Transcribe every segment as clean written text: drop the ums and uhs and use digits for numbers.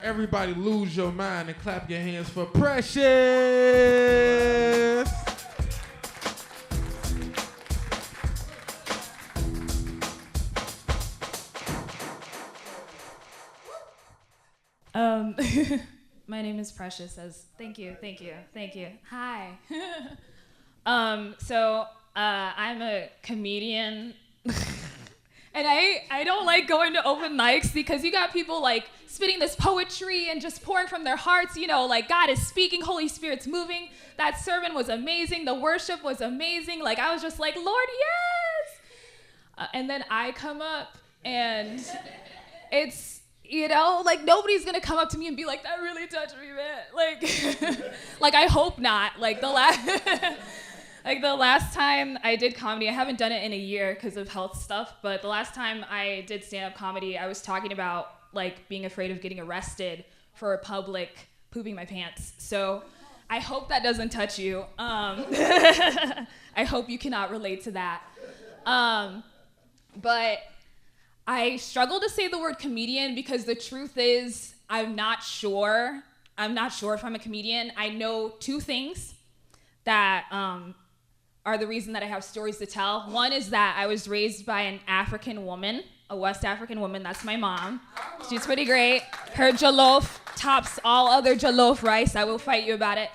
Everybody lose your mind and clap your hands for Precious. My name is Precious. Thank you. Hi. I'm a comedian. And I don't like going to open mics because you got people like spitting this poetry and just pouring from their hearts, like God is speaking, Holy Spirit's moving. That sermon was amazing. The worship was amazing. Like I was just like, Lord, yes. And then I come up and it's, like nobody's gonna come up to me and be like, that really touched me, man. Like I hope not. Like the last time I did comedy, I haven't done it in a year because of health stuff, but the last time I did stand-up comedy, I was talking about like being afraid of getting arrested for a public pooping my pants. So I hope that doesn't touch you. I hope you cannot relate to that. But I struggle to say the word comedian because the truth is I'm not sure if I'm a comedian. I know two things that are the reason that I have stories to tell. One is that I was raised by an African woman, a West African woman. That's my mom. She's pretty great. Her jollof tops all other jollof rice. I will fight you about it.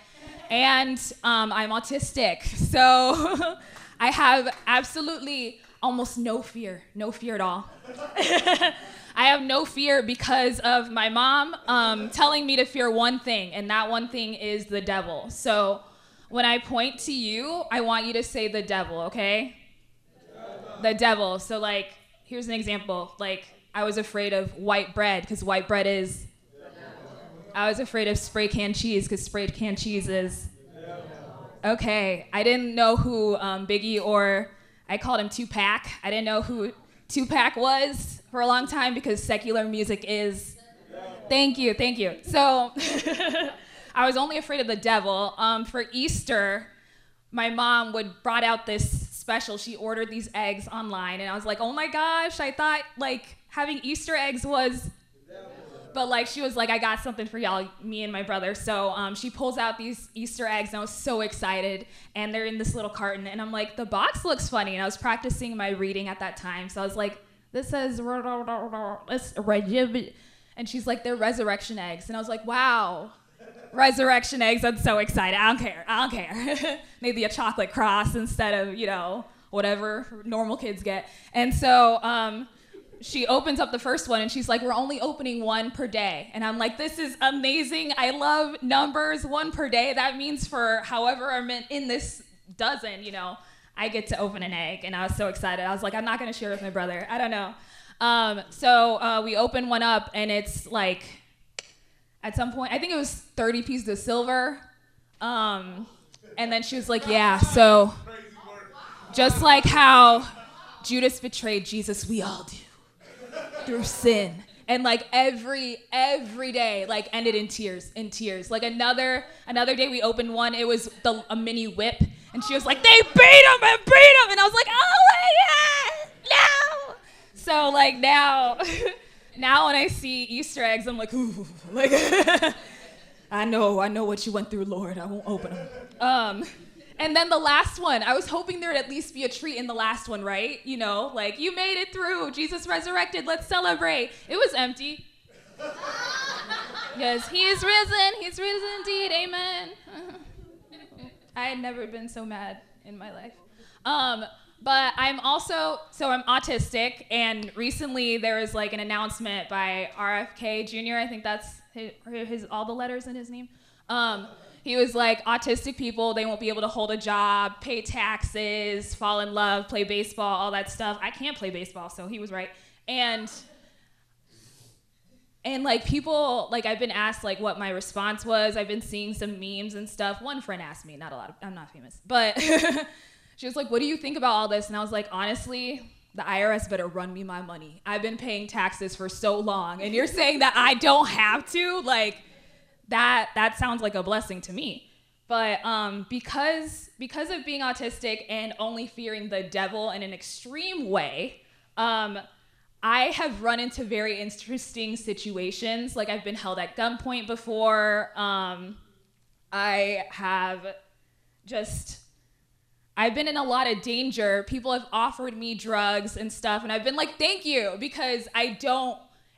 And I'm autistic. So I have absolutely almost no fear at all. I have no fear because of my mom telling me to fear one thing, and that one thing is the devil. So when I point to you, I want you to say the devil, okay? The devil. So like, here's an example. Like, I was afraid of white bread because white bread is. I was afraid of spray can cheese because spray can cheese is. Okay, I didn't know who Biggie or I called him Tupac. I didn't know who Tupac was for a long time because secular music is. Thank you. So I was only afraid of the devil. For Easter, my mom brought out this special. She ordered these eggs online, and I was like, oh my gosh, I thought like having Easter eggs was. But like she was like, I got something for y'all, me and my brother. So she pulls out these Easter eggs, and I was so excited. And they're in this little carton, and I'm like, the box looks funny. And I was practicing my reading at that time, so I was like, this says, and she's like, they're resurrection eggs, and I was like, wow. Resurrection eggs, I'm so excited. I don't care. Maybe a chocolate cross instead of, whatever normal kids get. And so she opens up the first one and she's like, we're only opening one per day. And I'm like, this is amazing. I love numbers, one per day. That means for however I'm in this dozen, I get to open an egg. And I was so excited. I was like, I'm not going to share with my brother. I don't know. So we open one up and it's like, at some point, I think it was 30 pieces of silver. And then she was like, yeah, so just like how Judas betrayed Jesus, we all do through sin. And like every day, like ended in tears. Like another day we opened one, it was a mini whip. And she was like, they beat him. And I was like, oh my God, no. So like now when I see Easter eggs, I'm like, ooh, like, I know what you went through, Lord. I won't open them. And then the last one, I was hoping there'd at least be a treat in the last one, right? Like, you made it through. Jesus resurrected. Let's celebrate. It was empty. Yes, he is risen. He's risen indeed. Amen. I had never been so mad in my life. But I'm autistic, and recently there was like an announcement by RFK Jr. I think that's his all the letters in his name. He was like, autistic people, they won't be able to hold a job, pay taxes, fall in love, play baseball, all that stuff. I can't play baseball, so he was right. And like people, like I've been asked like what my response was. I've been seeing some memes and stuff. One friend asked me, not a lot, I'm not famous, but she was like, what do you think about all this? And I was like, honestly, the IRS better run me my money. I've been paying taxes for so long, and you're saying that I don't have to? Like, that sounds like a blessing to me. But because of being autistic and only fearing the devil in an extreme way, I have run into very interesting situations. Like I've been held at gunpoint before. I've been in a lot of danger. People have offered me drugs and stuff, and I've been like, thank you, because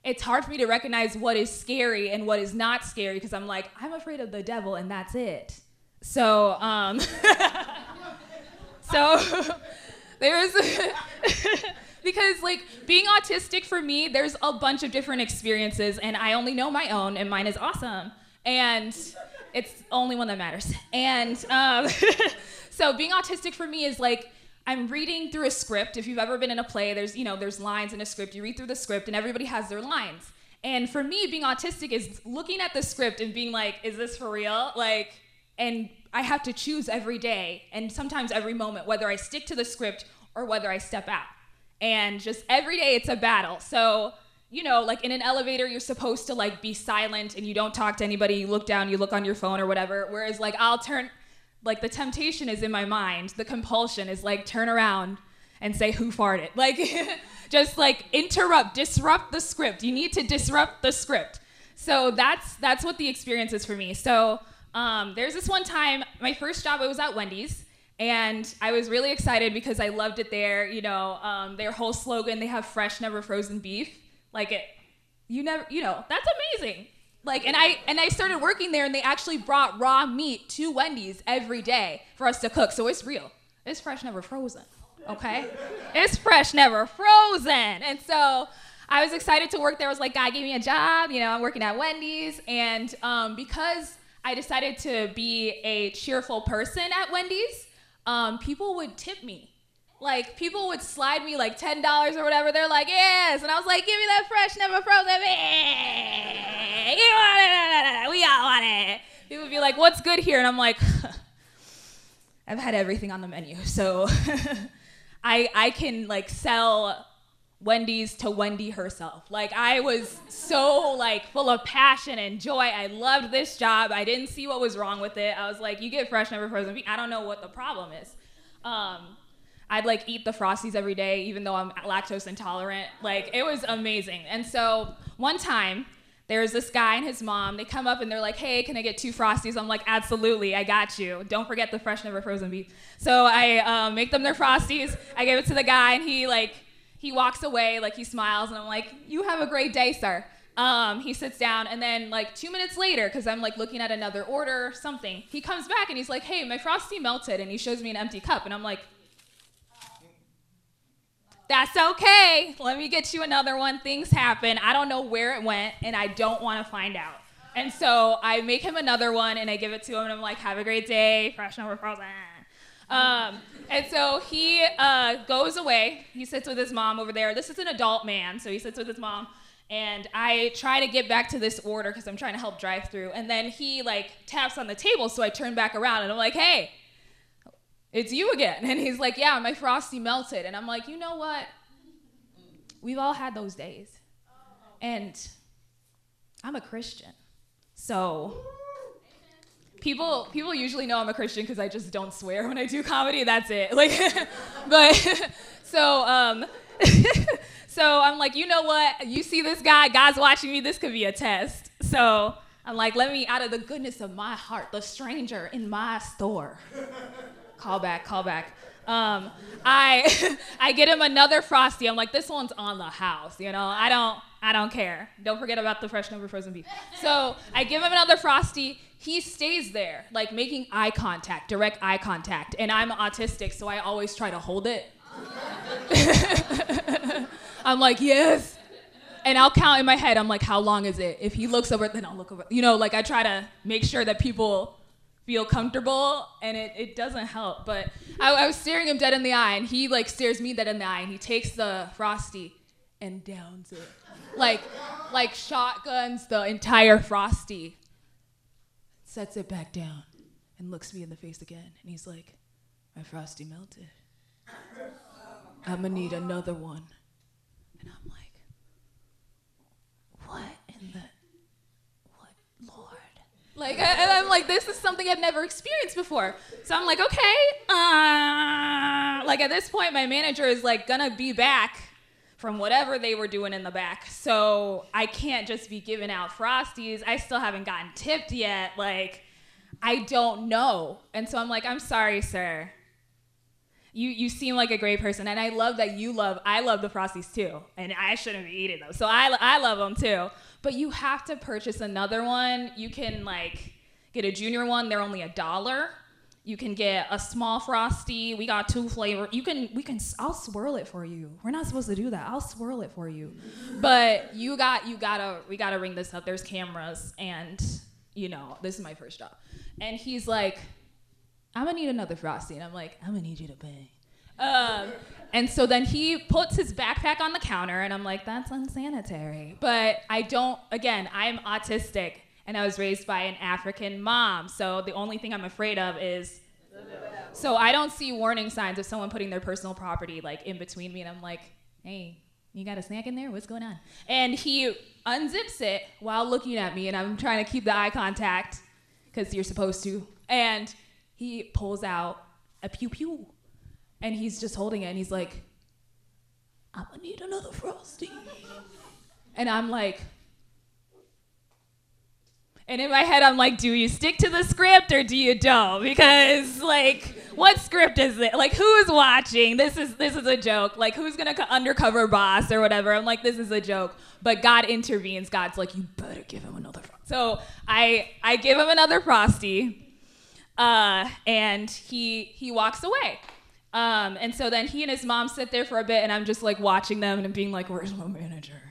it's hard for me to recognize what is scary and what is not scary, because I'm like, I'm afraid of the devil, and that's it. So, there's, because like being autistic for me, there's a bunch of different experiences, and I only know my own, and mine is awesome. And it's the only one that matters. And so being autistic for me is like, I'm reading through a script. If you've ever been in a play, there's lines in a script. You read through the script and everybody has their lines. And for me, being autistic is looking at the script and being like, is this for real? Like, and I have to choose every day and sometimes every moment, whether I stick to the script or whether I step out. And just every day it's a battle. So, like in an elevator, you're supposed to like be silent and you don't talk to anybody. You look down, you look on your phone or whatever. Whereas like like the temptation is in my mind. The compulsion is like turn around and say who farted. Like just like disrupt the script. You need to disrupt the script. So that's what the experience is for me. So there's this one time, my first job, I was at Wendy's. And I was really excited because I loved it there. Their whole slogan, they have fresh, never frozen beef. Like that's amazing. Like, and I started working there, and they actually brought raw meat to Wendy's every day for us to cook. So it's real. It's fresh, never frozen. Okay? It's fresh, never frozen. And so I was excited to work there. I was like, God gave me a job. I'm working at Wendy's. And because I decided to be a cheerful person at Wendy's, people would tip me. Like, people would slide me like $10 or whatever. They're like, yes. And I was like, give me that fresh, never frozen. You want it? We all want it. People would be like, what's good here? And I'm like, I've had everything on the menu. So I can like sell Wendy's to Wendy herself. Like, I was so like full of passion and joy. I loved this job. I didn't see what was wrong with it. I was like, you get fresh, never frozen. I don't know what the problem is. I'd like eat the Frosties every day, even though I'm lactose intolerant. Like, it was amazing. And so one time, there's this guy and his mom. They come up and they're like, hey, can I get 2 Frosties? I'm like, absolutely, I got you. Don't forget the fresh, never frozen beef. So I make them their Frosties. I give it to the guy, and he walks away, like he smiles, and I'm like, you have a great day, sir. He sits down, and then like 2 minutes later, because I'm like looking at another order or something, he comes back and he's like, hey, my Frosty melted, and he shows me an empty cup, and I'm like, that's okay. Let me get you another one. Things happen. I don't know where it went, and I don't want to find out. And so I make him another one, and I give it to him, and I'm like, have a great day. Fresh, never frozen. And so he goes away. He sits with his mom over there. This is an adult man, so he sits with his mom. And I try to get back to this order because I'm trying to help drive through. And then he like taps on the table, so I turn back around, and I'm like, hey, it's you again. And he's like, yeah, my Frosty melted. And I'm like, you know what? We've all had those days. And I'm a Christian. So people usually know I'm a Christian because I just don't swear when I do comedy. That's it. Like, but so so I'm like, you know what? You see this guy, God's watching me. This could be a test. So I'm like, let me, out of the goodness of my heart, the stranger in my store. Call back. I get him another Frosty. I'm like, this one's on the house, I don't care. Don't forget about the fresh, never frozen beef. So I give him another Frosty. He stays there, like making eye contact, direct eye contact. And I'm autistic, so I always try to hold it. I'm like, yes. And I'll count in my head. I'm like, how long is it? If he looks over, then I'll look over. Like I try to make sure that people feel comfortable, and it doesn't help. But I was staring him dead in the eye, and he like stares me dead in the eye, and he takes the Frosty and downs it. Like shotguns the entire Frosty. Sets it back down and looks me in the face again. And he's like, my Frosty melted. I'm gonna need another one. And I'm like, what in the, Lord? Like, and I'm like, this is something I've never experienced before. So I'm like, okay. Like at this point, my manager is like gonna be back from whatever they were doing in the back. So I can't just be giving out Frosties. I still haven't gotten tipped yet. Like, I don't know. And so I'm like, I'm sorry, sir. You seem like a great person, and I love that I love the Frosties too, and I shouldn't be eating them. So I love them too. But you have to purchase another one. You can like get a junior one. They're only $1. You can get a small Frosty. We got 2 flavors. I'll swirl it for you. We're not supposed to do that. I'll swirl it for you. But we gotta ring this up. There's cameras, and this is my first job. And he's like, I'm gonna need another Frosty. And I'm like, I'm gonna need you to pay. And so then he puts his backpack on the counter, and I'm like, that's unsanitary. But I'm autistic. And I was raised by an African mom, so the only thing I'm afraid of is, so I don't see warning signs of someone putting their personal property like in between me, and I'm like, hey, you got a snack in there? What's going on? And he unzips it while looking at me, and I'm trying to keep the eye contact, because you're supposed to, and he pulls out a pew-pew, and he's just holding it, and he's like, I'm gonna need another Frosty. And I'm like, and in my head, I'm like, do you stick to the script or do you don't? Because, like, what script is it? Like, who's watching? This is a joke. Like, who's going to undercover boss or whatever? I'm like, this is a joke. But God intervenes. God's like, you better give him another Frosty. So I give him another Frosty, and he walks away. And so then he and his mom sit there for a bit, and I'm just, like, watching them and being like, where's my manager?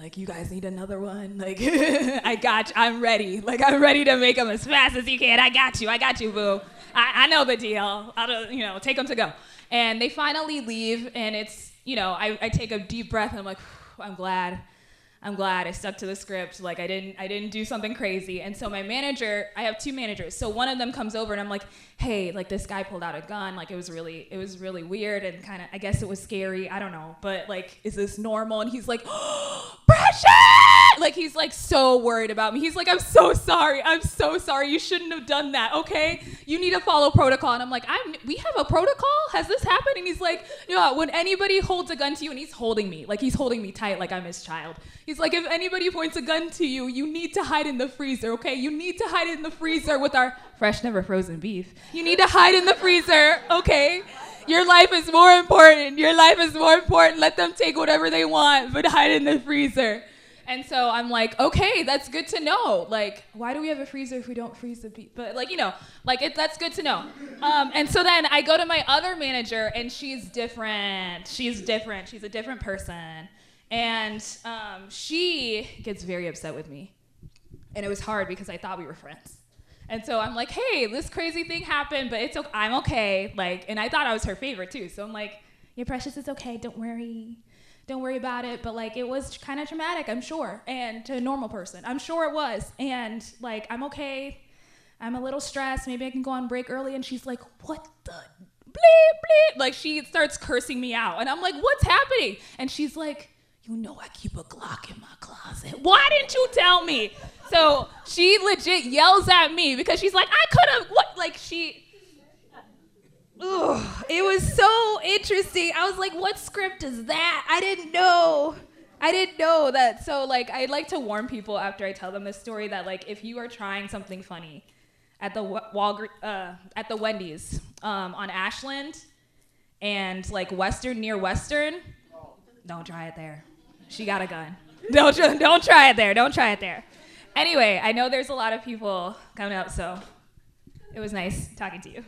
Like, you guys need another one? Like, I got you. I'm ready. Like, I'm ready to make them as fast as you can. I got you, boo. I know the deal. I'll take them to go. And they finally leave, and it's, I take a deep breath, and I'm like, I'm glad I stuck to the script. Like, I didn't do something crazy. And so my manager, I have 2 managers. So one of them comes over, and I'm like, hey, like, this guy pulled out a gun. Like, it was really weird, and kind of, I guess it was scary. I don't know. But, like, is this normal? And he's like, oh, Precious! Like, he's, like, so worried about me. He's like, I'm so sorry. You shouldn't have done that, okay? You need to follow protocol. And I'm like, we have a protocol? Has this happened? And he's like, yeah, when anybody holds a gun to you, and he's holding me tight like I'm his child. He's like, if anybody points a gun to you, you need to hide in the freezer, okay? You need to hide in the freezer with our fresh, never frozen beef. You need to hide in the freezer, okay? Your life is more important. Let them take whatever they want, but hide in the freezer. And so I'm like, okay, that's good to know. Like, why do we have a freezer if we don't freeze the beef? But that's good to know. And so then I go to my other manager, and she's different. She's a different person. And she gets very upset with me. And it was hard because I thought we were friends. And so I'm like, hey, this crazy thing happened, but I'm okay. Like, and I thought I was her favorite too. So I'm like, yeah, Precious, it's okay. Don't worry about it. But like, it was kind of traumatic, I'm sure. And to a normal person, I'm sure it was. And like, I'm okay. I'm a little stressed. Maybe I can go on break early. And she's like, what the bleep, bleep? Like, she starts cursing me out. And I'm like, what's happening? And she's like, I keep a Glock in my closet. Why didn't you tell me? So she legit yells at me because she's like, I could have, it was so interesting. I was like, what script is that? I didn't know that. So like, I like to warn people after I tell them this story that like, if you are trying something funny at the Wendy's on Ashland and like near Western, don't try it there. She got a gun. Don't try it there. Anyway, I know there's a lot of people coming up, so it was nice talking to you.